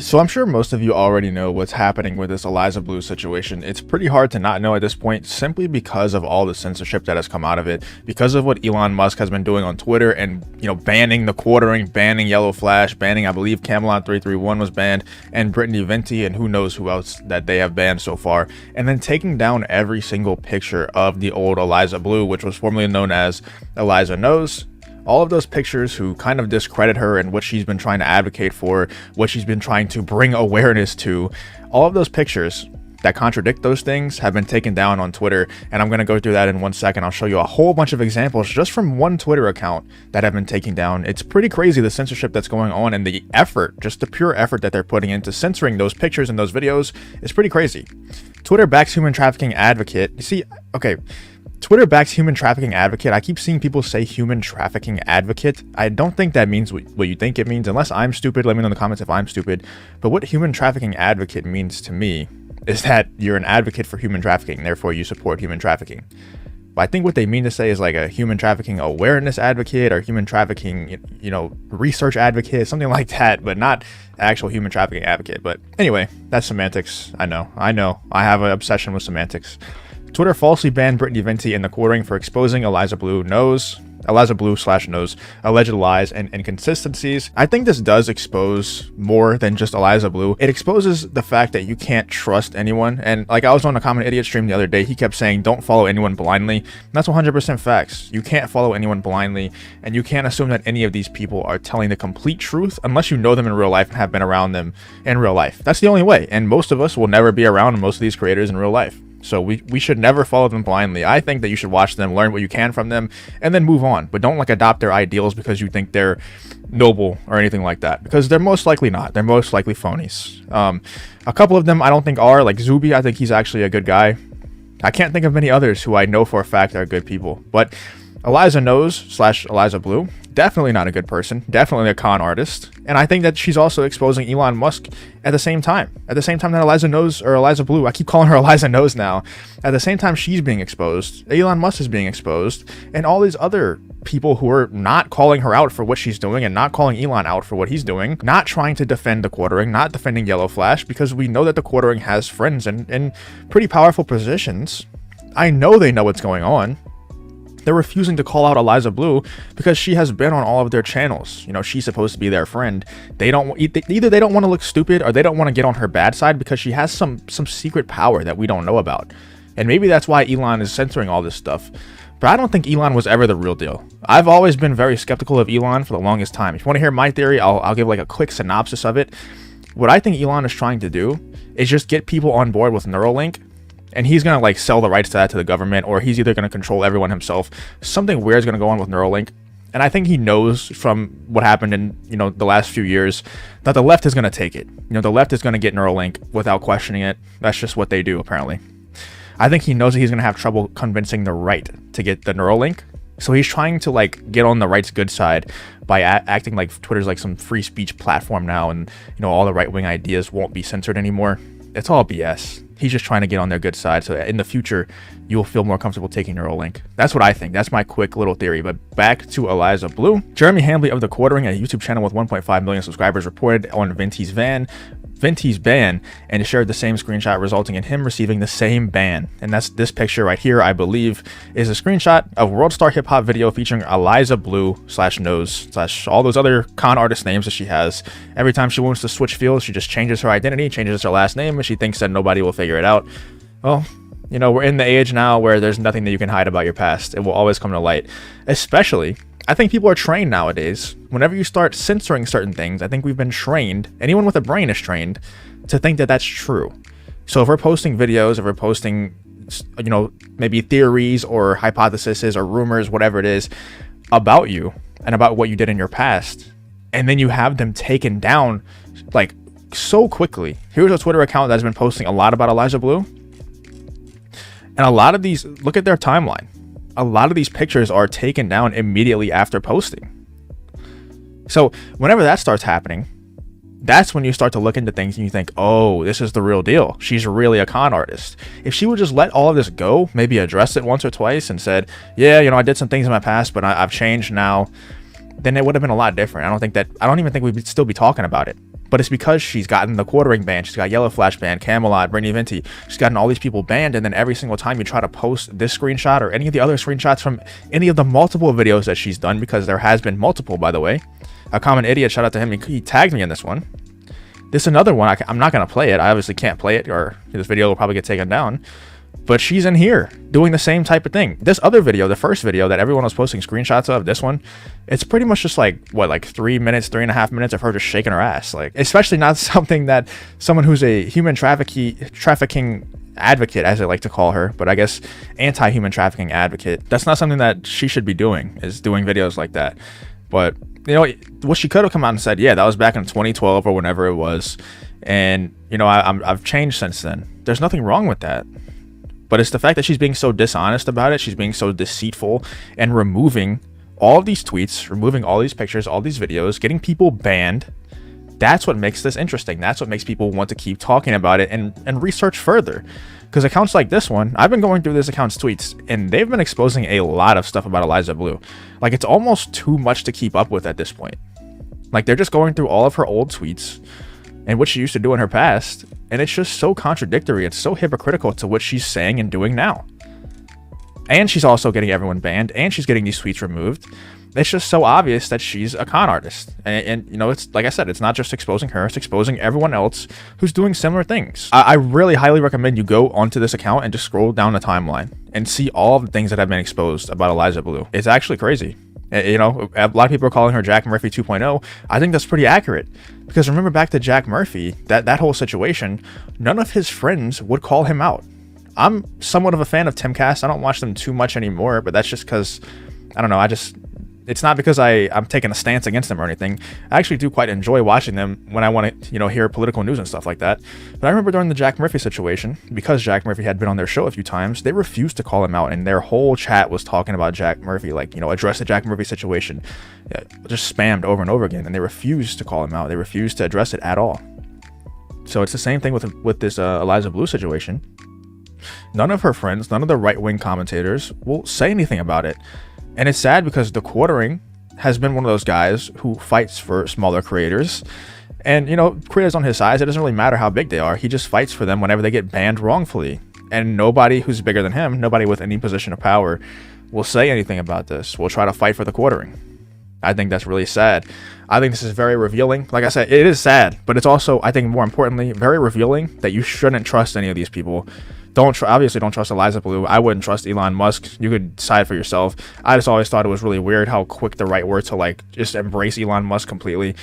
So I'm sure most of you already know what's happening with this Eliza Bleu situation. It's pretty hard to not know at this point, simply because of all the censorship that has come out of it, because of what Elon Musk has been doing on Twitter and, banning thequartering, banning Yellowflash, banning, I believe, Camelot 331 was banned, and Brittney Venti, and who knows who else that they have banned so far, and then taking down every single picture of the old Eliza Bleu, which was formerly known as Eliza Knows. All of those pictures who kind of discredit her and what she's been trying to advocate for, what she's been trying to bring awareness to, all of those pictures that contradict those things have been taken down on Twitter. And I'm going to go through that in 1 second. I'll show you a whole bunch of examples just from one Twitter account that have been taken down. It's pretty crazy, the censorship that's going on, and the effort, just the pure effort that they're putting into censoring those pictures and those videos is pretty crazy. Twitter backs human trafficking advocate. You see, okay. Twitter backs human trafficking advocate. I keep seeing people say human trafficking advocate. I don't think that means what you think it means. Unless I'm stupid, let me know in the comments if I'm stupid. But what human trafficking advocate means to me is that you're an advocate for human trafficking, therefore you support human trafficking. But I think what they mean to say is like a human trafficking awareness advocate or human trafficking, research advocate, something like that, but not actual human trafficking advocate. But anyway, that's semantics. I know. I have an obsession with semantics. Twitter falsely banned Brittney Venti and thequartering for exposing Eliza Bleu Knows alleged lies and inconsistencies. I think this does expose more than just Eliza Bleu. It exposes the fact that you can't trust anyone. And like I was on a Common Idiot stream the other day, he kept saying, don't follow anyone blindly. And that's 100% facts. You can't follow anyone blindly, and you can't assume that any of these people are telling the complete truth unless you know them in real life and have been around them in real life. That's the only way. And most of us will never be around most of these creators in real life. So we should never follow them blindly. I think that you should watch them, learn what you can from them, and then move on. But don't adopt their ideals because you think they're noble or anything like that, because they're most likely not. They're most likely phonies. A couple of them I don't think are, like Zuby. I think he's actually a good guy. I can't think of many others who I know for a fact are good people. But Eliza Knows / Eliza Bleu, definitely not a good person, definitely a con artist. And I think that she's also exposing Elon Musk at the same time that Eliza Knows, or Eliza Bleu, I keep calling her Eliza Knows now, at the same time she's being exposed, Elon Musk is being exposed, and all these other people who are not calling her out for what she's doing and not calling Elon out for what he's doing, not trying to defend thequartering, not defending Yellowflash, because we know that thequartering has friends in pretty powerful positions. I know they know what's going on. They're refusing to call out Eliza Bleu because she has been on all of their channels. She's supposed to be their friend. Either they don't want to look stupid, or they don't want to get on her bad side because she has some secret power that we don't know about. And maybe that's why Elon is censoring all this stuff. But I don't think Elon was ever the real deal. I've always been very skeptical of Elon for the longest time. If you want to hear my theory, I'll give like a quick synopsis of it. What I think Elon is trying to do is just get people on board with Neuralink. And he's going to sell the rights to that to the government, or he's either going to control everyone himself. Something weird is going to go on with Neuralink. And I think he knows from what happened in, the last few years that the left is going to take it. The left is going to get Neuralink without questioning it. That's just what they do, apparently. I think he knows that he's going to have trouble convincing the right to get the Neuralink. So he's trying to get on the right's good side by acting like Twitter's some free speech platform now, and all the right-wing ideas won't be censored anymore. It's all BS. He's just trying to get on their good side so that in the future you'll feel more comfortable taking Neuralink. That's what I think. That's my quick little theory. But back to Eliza Bleu. Jeremy Hambley of thequartering, a YouTube channel with 1.5 million subscribers, reported on Venti's ban and shared the same screenshot, resulting in him receiving the same ban. And that's this picture right here, I believe, is a screenshot of World Star Hip Hop video featuring Eliza Bleu / Knows / all those other con artist names that she has. Every time she wants to switch fields, she just changes her identity, changes her last name, and she thinks that nobody will figure it out. Well, we're in the age now where there's nothing that you can hide about your past. It will always come to light. Especially, I think people are trained nowadays. Whenever you start censoring certain things, I think we've been trained, anyone with a brain is trained, to think that that's true. So if we're posting videos, if we're posting, maybe theories or hypotheses or rumors, whatever it is, about you and about what you did in your past, and then you have them taken down, so quickly. Here's a Twitter account that's been posting a lot about Eliza Bleu. And a lot of these, look at their timeline. A lot of these pictures are taken down immediately after posting. So whenever that starts happening, that's when you start to look into things and you think, oh, this is the real deal. She's really a con artist. If she would just let all of this go, maybe address it once or twice and said, yeah, I did some things in my past, but I've changed now, then it would have been a lot different. I don't even think we'd still be talking about it. But it's because she's gotten the quartering banned, she's got Yellowflash banned, Camelot, Brittney Venti, she's gotten all these people banned, and then every single time you try to post this screenshot or any of the other screenshots from any of the multiple videos that she's done, because there has been multiple, by the way. A Common Idiot, shout out to him, he tagged me in this one. This another one, I'm not going to play it, I obviously can't play it, or this video will probably get taken down. But she's in here doing the same type of thing. This other video, the first video that everyone was posting screenshots of, this one, it's pretty much just like, what, like 3.5 minutes of her just shaking her ass. Like, especially not something that someone who's a human trafficking advocate, as I like to call her, but I guess anti-human trafficking advocate, that's not something that she should be doing, is doing videos like that. But, you know, what she could have come out and said, yeah, that was back in 2012 or whenever it was. And, you know, I've changed since then. There's nothing wrong with that. But it's the fact that she's being so dishonest about it, she's being so deceitful, and removing all of these tweets, removing all these pictures, all these videos, getting people banned. That's what makes this interesting. That's what makes people want to keep talking about it and research further. Because accounts like this one, I've been going through this account's tweets, and they've been exposing a lot of stuff about Eliza Bleu. Like, it's almost too much to keep up with at this point. Like, they're just going through all of her old tweets and what she used to do in her past, and it's just so contradictory. It's so hypocritical to what she's saying and doing now. And she's also getting everyone banned, and she's getting these tweets removed. It's just so obvious that she's a con artist. And you know, it's like I said, it's not just exposing her, it's exposing everyone else who's doing similar things. I really highly recommend you go onto this account and just scroll down the timeline and see all the things that have been exposed about Eliza Bleu. It's actually crazy. You know, a lot of people are calling her Jack Murphy 2.0. I think that's pretty accurate, because remember back to Jack Murphy, that whole situation, none of his friends would call him out. I'm somewhat of a fan of Timcast. I don't watch them too much anymore, but that's just because, I don't know, it's not because I'm taking a stance against them or anything. I actually do quite enjoy watching them when I want to, you know, hear political news and stuff like that. But I remember during the Jack Murphy situation, because Jack Murphy had been on their show a few times, they refused to call him out, and their whole chat was talking about Jack Murphy, like, you know, address the Jack Murphy situation. Just spammed over and over again, and they refused to call him out. They refused to address it at all. So it's the same thing with this Eliza Bleu situation. None of her friends, none of the right-wing commentators will say anything about it. And it's sad, because The Quartering has been one of those guys who fights for smaller creators. And, you know, creators on his size, it doesn't really matter how big they are. He just fights for them whenever they get banned wrongfully. And nobody who's bigger than him, nobody with any position of power, will say anything about this. Will try to fight for The Quartering. I think that's really sad. I think this is very revealing. Like I said, it is sad, but it's also, I think more importantly, very revealing that you shouldn't trust any of these people. Obviously don't trust Eliza Bleu. I wouldn't trust Elon Musk. You could decide for yourself. I just always thought it was really weird how quick the right were to like just embrace Elon Musk completely.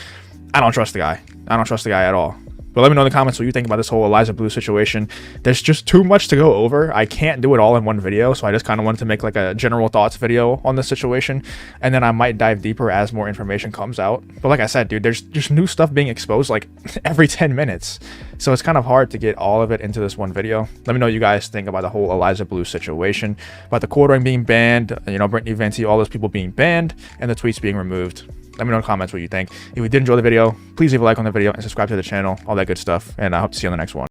I don't trust the guy. I don't trust the guy at all. But let me know in the comments what you think about this whole Eliza Bleu situation. There's just too much to go over. I can't do it all in one video, so I just kind of wanted to make like a general thoughts video on this situation, and then I might dive deeper as more information comes out. But like I said, dude, there's just new stuff being exposed like every 10 minutes. So it's kind of hard to get all of it into this one video. Let me know what you guys think about the whole Eliza Bleu situation, about the quartering being banned, you know, Brittney Venti, all those people being banned, and the tweets being removed. Let me know in the comments what you think. If you did enjoy the video, please leave a like on the video and subscribe to the channel, all that good stuff. And I hope to see you on the next one.